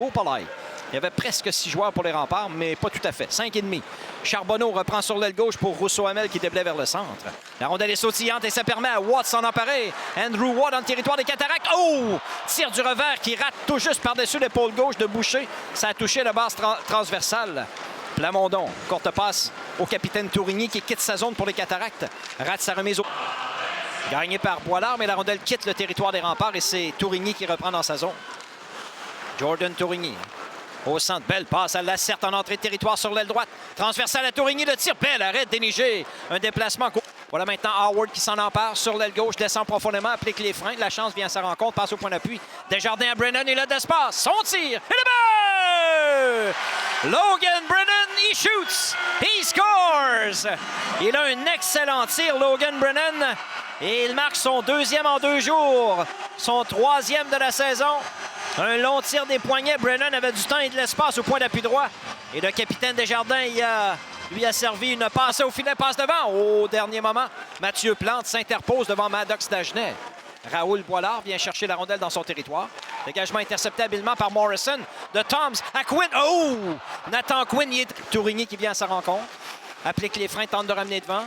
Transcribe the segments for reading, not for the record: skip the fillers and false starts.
Opalai. Il y avait presque 6 joueurs pour les remparts, mais pas tout à fait. 5,5. Charbonneau reprend sur l'aile gauche pour Rousseau-Hamel qui déblaye vers le centre. La rondelle est sautillante et ça permet à Watt s'en emparer. Andrew Watt dans le territoire des Cataractes. Oh! Tire du revers qui rate tout juste par-dessus l'épaule gauche de Boucher. Ça a touché la base transversale. Plamondon, courte passe au capitaine Tourigny qui quitte sa zone pour les Cataractes. Rate sa remise au... Gagné par Boilard, mais la rondelle quitte le territoire des remparts et c'est Tourigny qui reprend dans sa zone. Jordan Tourigny. Au centre, belle passe à Lacerte en entrée de territoire sur l'aile droite. Transversale à Tourigny, le tir, belle arrêt déneigé. Un déplacement. Voilà maintenant Howard qui s'en empare sur l'aile gauche, descend profondément, applique les freins. La chance vient à sa rencontre, passe au point d'appui. Desjardins à Brennan, il a d'espace. Son tir, et le but! Logan Brennan, he shoots, he scores! Il a un excellent tir, Logan Brennan. Et il marque son 2e en 2 jours. Son 3e de la saison. Un long tir des poignets. Brennan avait du temps et de l'espace au point d'appui droit. Et le capitaine Desjardins lui a servi une passe au filet, passe devant. Au dernier moment, Mathieu Plante s'interpose devant Maddox Dagenet. Raoul Boilard vient chercher la rondelle dans son territoire. Dégagement intercepté habilement par Morrison. De Toms à Quinn. Oh! Nathan Quinn, il est Tourigny qui vient à sa rencontre. Applique les freins, tente de ramener devant.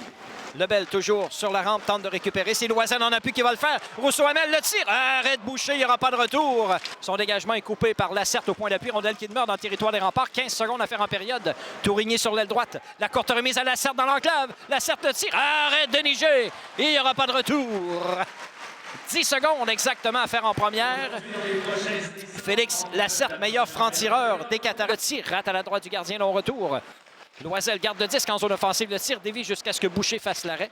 Lebel, toujours sur la rampe, tente de récupérer. C'est Loisel en appui qui va le faire. Rousseau-Hamel le tire. Arrête Boucher, il n'y aura pas de retour. Son dégagement est coupé par Lacerte au point d'appui. Rondelle qui demeure dans le territoire des remparts. 15 secondes à faire en période. Tourigny sur l'aile droite. La courte remise à Lacerte dans l'enclave. Lacerte le tire. Arrête déneigé. Il n'y aura pas de retour. 10 secondes exactement à faire en première. Félix Lacerte, meilleur franc-tireur des Cataractes. Tire, rate à la droite du gardien, long retour. Loisel garde le disque en zone offensive. Le tir dévie jusqu'à ce que Boucher fasse l'arrêt.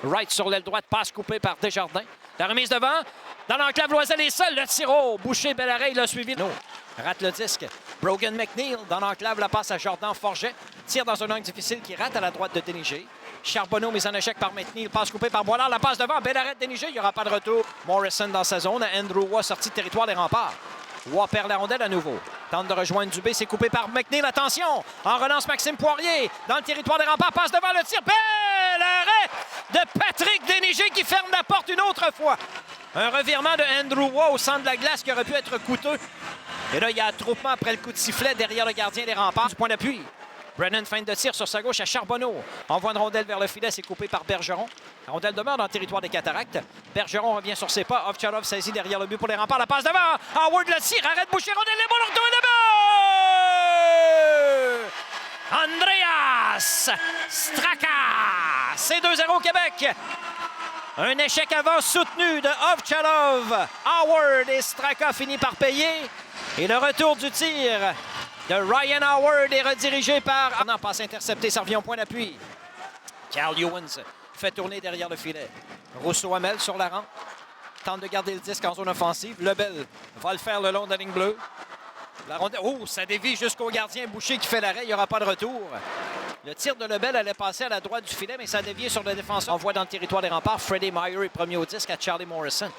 Wright sur l'aile droite, passe coupée par Desjardins. La remise devant. Dans l'enclave, Loisel est seul. Le tir haut. Boucher, bel arrêt, il a suivi. Non. Rate le disque. Brogan McNeil. Dans l'enclave, la passe à Jordan Forget. Tire dans un angle difficile qui rate à la droite de Déneigé. Charbonneau, mise en échec par McNeil. Passe coupée par Boilard. La passe devant. Bel arrêt de Déneigé. Il n'y aura pas de retour. Morrison dans sa zone. Andrew Waugh sorti de territoire des remparts. Waugh perd la rondelle à nouveau. Tente de rejoindre Dubé, c'est coupé par McNeil. Attention! En relance, Maxime Poirier. Dans le territoire des remparts, passe devant le tir. Bel arrêt de Patrick Déneigé qui ferme la porte une autre fois. Un revirement de Andrew Waugh au centre de la glace qui aurait pu être coûteux. Et là, il y a attroupement après le coup de sifflet derrière le gardien des remparts. Du point d'appui. Brennan feinte de tir sur sa gauche à Charbonneau. Envoie une rondelle vers le filet, c'est coupé par Bergeron. La rondelle demeure dans le territoire des Cataractes. Bergeron revient sur ses pas. Ovtcharov saisit derrière le but pour les remparts. La passe devant. Howard le tire. Arrête Boucher. Rondelle, les ballons retournent le but! Andreas Straka. C'est 2-0 Québec. Un échec avant soutenu de Ovtcharov. Howard et Straka finit par payer. Et le retour du tir de Ryan Howard est redirigé par... Non, passe interceptée, ça revient au point d'appui. Carl Ewens fait tourner derrière le filet. Rousseau-Hamel sur la rampe. Tente de garder le disque en zone offensive. Lebel va le faire le long de la ligne bleue. La rondelle... Oh, ça dévie jusqu'au gardien Boucher qui fait l'arrêt. Il n'y aura pas de retour. Le tir de Lebel allait passer à la droite du filet, mais ça a dévié sur le défenseur. On voit dans le territoire des remparts. Freddie Meyer est premier au disque à Charlie Morrison.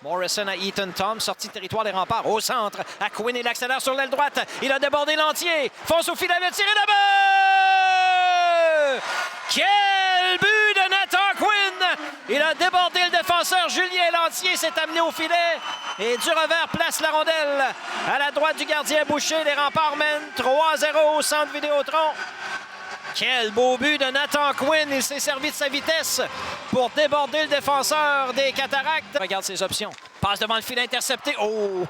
Morrison à Ethan Tom, sorti de territoire des remparts. Au centre, à Quinn et l'accélère sur l'aile droite. Il a débordé l'entier. Fonce au filet, le tir et le but! Quel but de Nathan Quinn! Il a débordé le défenseur Julien Lantier, s'est amené au filet. Et du revers place la rondelle à la droite du gardien Boucher. Les remparts mènent 3-0 au centre Vidéotron. Quel beau but de Nathan Quinn. Il s'est servi de sa vitesse pour déborder le défenseur des Cataractes. Regarde ses options. Passe devant le filet intercepté. Oh!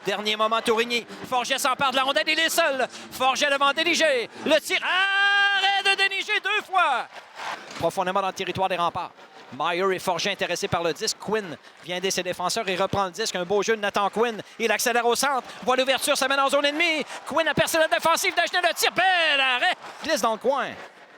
Dernier moment, Tourigny. Forget s'empare de la rondelle. Il est seul. Forget devant Déneigé. Le tir. Arrêt de Déneigé 2 fois. Profondément dans le territoire des remparts. Meyer et Forget intéressés par le disque. Quinn vient aider ses défenseurs et reprend le disque. Un beau jeu de Nathan Quinn. Il accélère au centre. Voit l'ouverture, ça mène en zone ennemie. Quinn a percé la défensive. Dagenet le tir. Bel arrêt. Glisse dans le coin.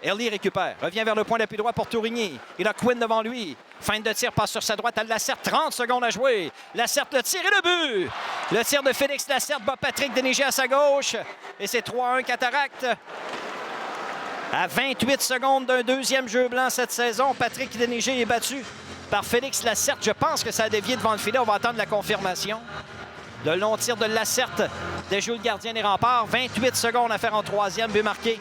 Ellie récupère. Revient vers le point d'appui droit pour Tourigny. Il a Quinn devant lui. Feinte de tir, passe sur sa droite à Lacerte. 30 secondes à jouer. Lacerte le tir et le but. Le tir de Félix Lacerte bat Patrick Déneigé à sa gauche. Et c'est 3-1 Cataractes. À 28 secondes d'un deuxième jeu blanc cette saison, Patrick Déneigé est battu par Félix Lacerte. Je pense que ça a dévié devant le filet. On va attendre la confirmation. Le long tir de Lacerte déjoue le gardien des remparts. 28 secondes à faire en troisième. But marqué